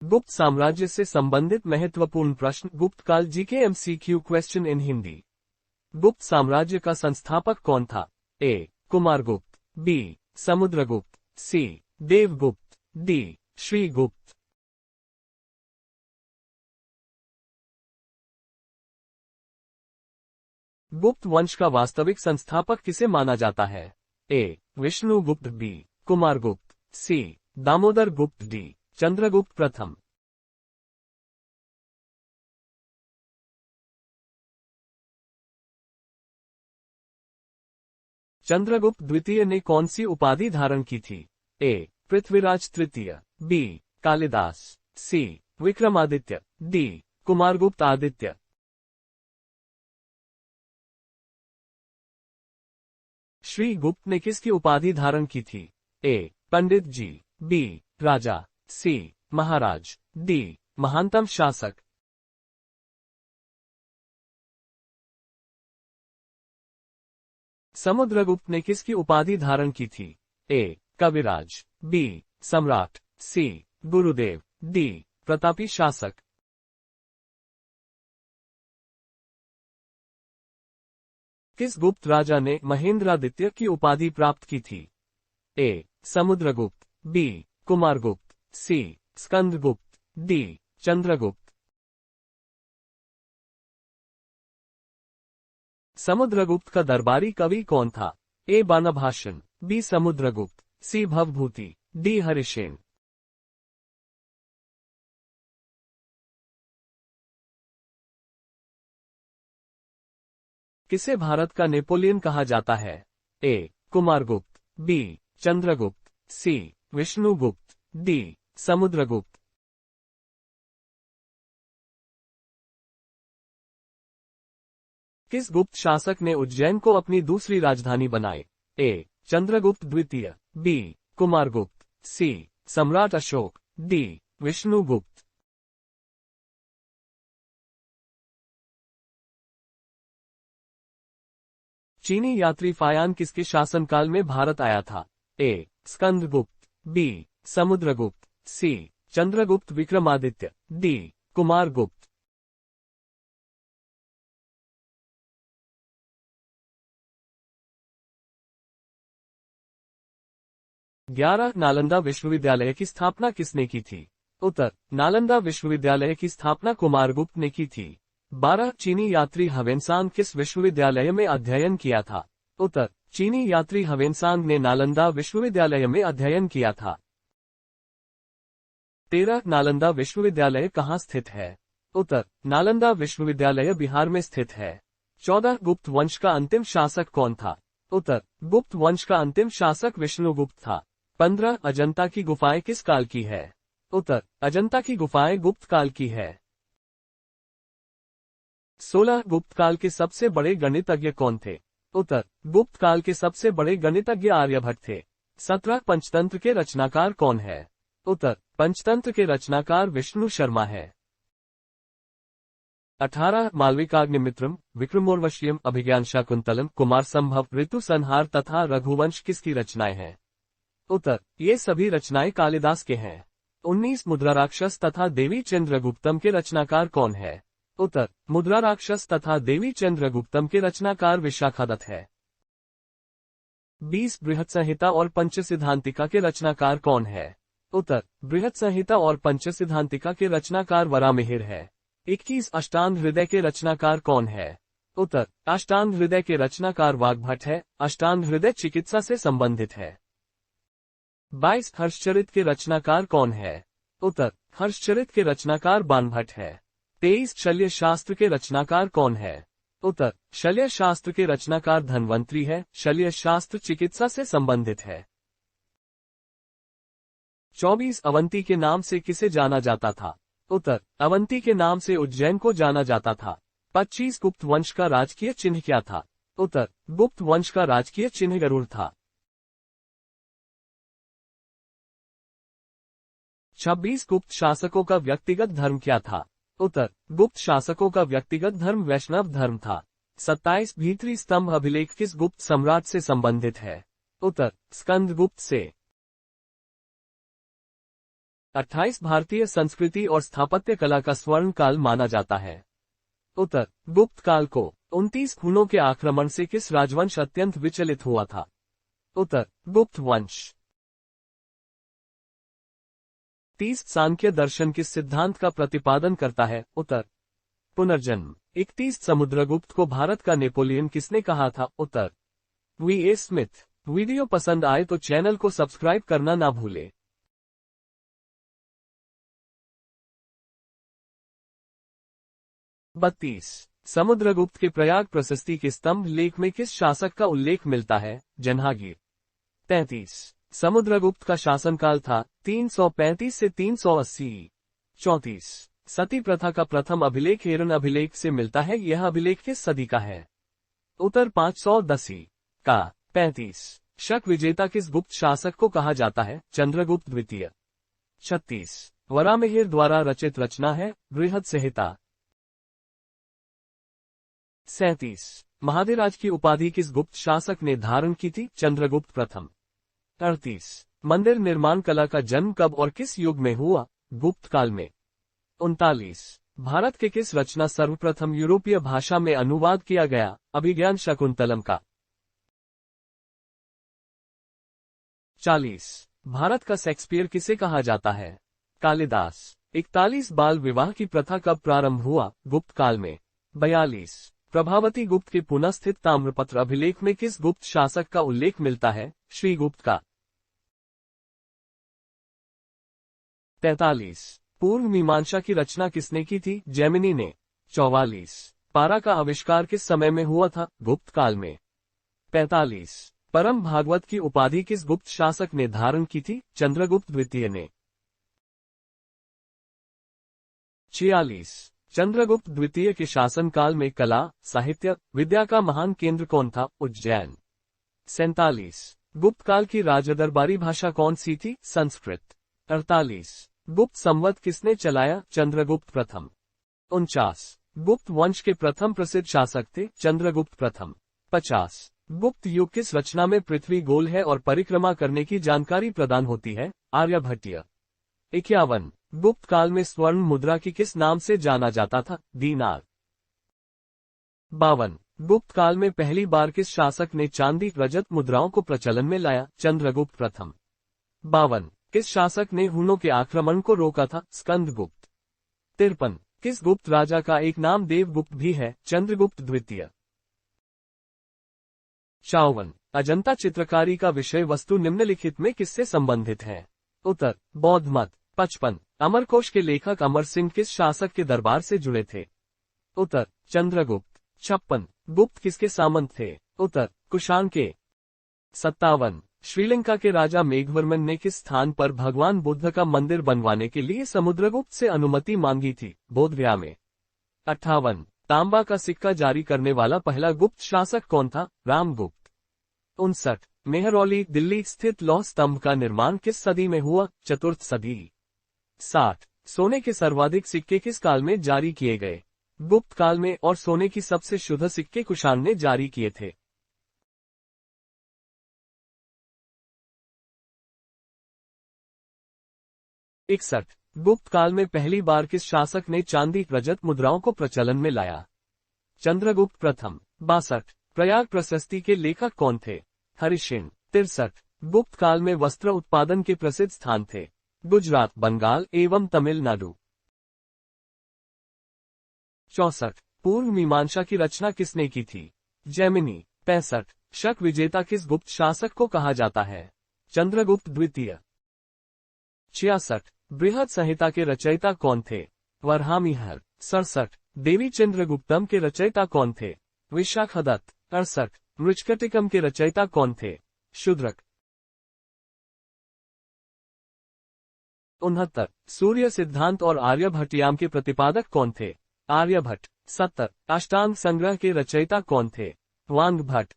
गुप्त साम्राज्य से संबंधित महत्वपूर्ण प्रश्न। गुप्त काल GK MCQ question in Hindi. गुप्त साम्राज्य का संस्थापक कौन था? ए. कुमारगुप्त, बी. समुद्रगुप्त, सी. देवगुप्त, डी. श्रीगुप्त। गुप्त वंश का वास्तविक संस्थापक किसे माना जाता है? ए. विष्णुगुप्त, बी. कुमारगुप्त, सी. दामोदर गुप्त, डी. चंद्रगुप्त प्रथम। चंद्रगुप्त द्वितीय ने कौन सी उपाधि धारण की थी? ए. पृथ्वीराज तृतीय, बी. कालिदास, सी. विक्रमादित्य, डी. कुमारगुप्त आदित्य। श्रीगुप्त ने किसकी उपाधि धारण की थी? ए. पंडित जी, बी. राजा, सी. महाराज, डी. महानतम शासक। समुद्रगुप्त ने किसकी उपाधि धारण की थी? ए. कविराज, बी. सम्राट, सी. गुरुदेव, डी. प्रतापी शासक। किस गुप्त राजा ने महेंद्रादित्य की उपाधि प्राप्त की थी? ए. समुद्रगुप्त, बी. कुमारगुप्त, सी. स्कंदगुप्त, डी. चंद्रगुप्त। समुद्रगुप्त का दरबारी कवि कौन था? ए. बाणभाषण, बी. समुद्रगुप्त, सी. भवभूति, डी. हरिसेन। किसे भारत का नेपोलियन कहा जाता है? ए. कुमारगुप्त, बी. चंद्रगुप्त, सी. विष्णुगुप्त, डी. समुद्रगुप्त। किस गुप्त शासक ने उज्जैन को अपनी दूसरी राजधानी बनाई? ए. चंद्रगुप्त द्वितीय, बी. कुमारगुप्त, सी. सम्राट अशोक, डी. विष्णुगुप्त। चीनी यात्री फायान किसके शासनकाल में भारत आया था? ए. स्कंदगुप्त, बी. समुद्रगुप्त, सी. चंद्रगुप्त विक्रमादित्य, डी. कुमारगुप्त। ग्यारह नालंदा विश्वविद्यालय की स्थापना किसने की थी? उत्तर. नालंदा विश्वविद्यालय की स्थापना कुमारगुप्त ने की थी। 12 चीनी यात्री ह्वेनसांग किस विश्वविद्यालय में अध्ययन किया था? उत्तर. चीनी यात्री ह्वेनसांग ने नालंदा विश्वविद्यालय में अध्ययन किया था। 13 नालंदा विश्वविद्यालय कहाँ स्थित है? उत्तर. नालंदा विश्वविद्यालय बिहार में स्थित है। 14 गुप्त वंश का अंतिम शासक कौन था? उत्तर. गुप्त वंश का अंतिम शासक विष्णुगुप्त था। 15 अजंता की गुफाएं किस काल की है? उत्तर. अजंता की गुफाएं गुप्त काल की है। 16 गुप्त काल के सबसे बड़े गणितज्ञ कौन थे? उत्तर. गुप्त काल के सबसे बड़े गणितज्ञ आर्यभट्ट थे। 17 पंचतंत्र के रचनाकार कौन है? उत्तर. पंचतंत्र के रचनाकार विष्णु शर्मा है। 18 मालविकाग्निमित्रम, विक्रमोर्वशीयम, अभिज्ञान शाकुंतलम, कुमार संभव, ऋतु संहार तथा रघुवंश किसकी रचनाएं हैं? उत्तर. ये सभी रचनाएं कालिदास के हैं। 19 मुद्राराक्षस तथा देवी चंद्रगुप्तम के रचनाकार कौन है? उत्तर. मुद्राराक्षस तथा देवी चंद्रगुप्तम के रचनाकार विशाखादत्त है। 20 बृहत संहिता और पंचसिद्धांतिका के रचनाकार कौन है? उत्तर. बृहत संहिता और पंचसिद्धांतिका के रचनाकार वराहमिहिर है। 21 अष्टांग हृदय के रचनाकार कौन है? उत्तर. अष्टांग हृदय के रचनाकार वाग्भट है। अष्टांग हृदय चिकित्सा से संबंधित है। 22 हर्षचरित के रचनाकार कौन है? उत्तर. हर्षचरित के रचनाकार बाणभट्ट है। 23 शल्य शास्त्र के रचनाकार कौन है? उत्तर. शल्य शास्त्र के रचनाकार धन्वंतरी है। शल्य शास्त्र चिकित्सा से संबंधित है। 24 अवंती के नाम से किसे जाना जाता था? उत्तर. अवंती के नाम से उज्जैन को जाना जाता था। 25 गुप्त वंश का राजकीय चिन्ह क्या था? उत्तर. गुप्त वंश का राजकीय चिन्ह गरुड़ था। 26 गुप्त शासकों का व्यक्तिगत धर्म क्या था? उत्तर. गुप्त शासकों का व्यक्तिगत धर्म वैष्णव धर्म था। 27 भीतरी स्तंभ अभिलेख किस गुप्त सम्राट से संबंधित है? उत्तर. स्कंदगुप्त से। 28 भारतीय संस्कृति और स्थापत्य कला का स्वर्ण काल माना जाता है। उत्तर, गुप्त काल को। 29 हुनों के आक्रमण से किस राजवंश अत्यंत विचलित हुआ था? उत्तर, गुप्त वंश। 30 सांख्य दर्शन किस सिद्धांत का प्रतिपादन करता है? उत्तर, पुनर्जन्म। 31 समुद्रगुप्त को भारत का नेपोलियन किसने कहा था? उत्तर, वी.ए. स्मिथ। वीडियो पसंद आए तो चैनल को सब्सक्राइब करना ना भूले। 32 समुद्रगुप्त के प्रयाग प्रशस्ति के स्तंभ लेख में किस शासक का उल्लेख मिलता है? जहांगीर। 33 समुद्रगुप्त का शासनकाल था 335 से 380। 34 सती प्रथा का प्रथम अभिलेख हेरन अभिलेख से मिलता है, यह अभिलेख किस सदी का है? उत्तर, 510 का। 35 शक विजेता किस गुप्त शासक को कहा जाता है? चंद्रगुप्त द्वितीय। 36 वराहमिहिर द्वारा रचित रचना है बृहद संहिता। 37 महाधिराज की उपाधि किस गुप्त शासक ने धारण की थी? चंद्रगुप्त प्रथम। 38 मंदिर निर्माण कला का जन्म कब और किस युग में हुआ? गुप्त काल में। 39 भारत के किस रचना सर्वप्रथम यूरोपीय भाषा में अनुवाद किया गया? अभिज्ञान शकुंतलम का। 40 भारत का शेक्सपियर किसे कहा जाता है? कालिदास। 41 बाल विवाह की प्रथा कब प्रारंभ हुआ? गुप्त काल में। 42 प्रभावती गुप्त के पुनः स्थित ताम्रपत्र अभिलेख में किस गुप्त शासक का उल्लेख मिलता है? श्रीगुप्त का। 43 पूर्व मीमांसा की रचना किसने की थी? जेमिनी ने। 44 पारा का आविष्कार किस समय में हुआ था? गुप्त काल में। 45 परम भागवत की उपाधि किस गुप्त शासक ने धारण की थी? चंद्रगुप्त द्वितीय ने। 46 चंद्रगुप्त द्वितीय के शासनकाल में कला, साहित्य, विद्या का महान केंद्र कौन था? उज्जैन। 47 गुप्त काल की राजदरबारी भाषा कौन सी थी? संस्कृत। 48 गुप्त संवत किसने चलाया? चंद्रगुप्त प्रथम। 49 गुप्त वंश के प्रथम प्रसिद्ध शासक थे? चंद्रगुप्त प्रथम। 50 गुप्त युग किस रचना में पृथ्वी गोल है और परिक्रमा करने की जानकारी प्रदान होती है? आर्यभट्टीय। 51 गुप्त काल में स्वर्ण मुद्रा की किस नाम से जाना जाता था? दीनार। 52 गुप्त काल में पहली बार किस शासक ने चांदी रजत मुद्राओं को प्रचलन में लाया? चंद्रगुप्त प्रथम। 52 किस शासक ने हुनों के आक्रमण को रोका था? स्कंदगुप्त। 53 किस गुप्त राजा का एक नाम देवगुप्त भी है? चंद्रगुप्त द्वितीय। 54 अजंता चित्रकारी का विषय वस्तु निम्नलिखित में किससे संबंधित है? उत्तर, बौद्ध मत। 55 अमरकोश के लेखक अमर सिंह किस शासक के दरबार से जुड़े थे? उत्तर, चंद्रगुप्त। 56 गुप्त किसके सामंत थे? उत्तर, कुषाण के। 57 श्रीलंका के राजा मेघवर्मन ने किस स्थान पर भगवान बुद्ध का मंदिर बनवाने के लिए समुद्रगुप्त से अनुमति मांगी थी? बोधगया में। 58 तांबा का सिक्का जारी करने वाला पहला गुप्त शासक कौन था? रामगुप्त। 59 मेहरौली दिल्ली स्थित लौह स्तंभ का निर्माण किस सदी में हुआ? चतुर्थ सदी। 60 सोने के सर्वाधिक सिक्के किस काल में जारी किए गए? गुप्त काल में, और सोने की सबसे शुद्ध सिक्के कुषाण ने जारी किए थे। 61 गुप्त काल में पहली बार किस शासक ने चांदी रजत मुद्राओं को प्रचलन में लाया? चंद्रगुप्त प्रथम। 62 प्रयाग प्रशस्ति के लेखक कौन थे? हरिश्चंद्र। 63 गुप्त काल में वस्त्र उत्पादन के प्रसिद्ध स्थान थे? गुजरात, बंगाल एवं तमिलनाडु। 64 पूर्व मीमांसा की रचना किसने की थी? जेमिनी। 65 शक विजेता किस गुप्त शासक को कहा जाता है? चंद्रगुप्त द्वितीय। 66 बृहद संहिता के रचयिता कौन थे? वराहमिहिर। 67 देवी चंद्रगुप्तम के रचयिता कौन थे? विशाखदत्त। 68 मृच्छकटिकम के रचयिता कौन थे? शूद्रक। 69 सूर्य सिद्धांत और आर्यभट्टियाम के प्रतिपादक कौन थे? आर्यभट्ट। 70 अष्टांग संग्रह के रचयिता कौन थे? वांगभट्ट।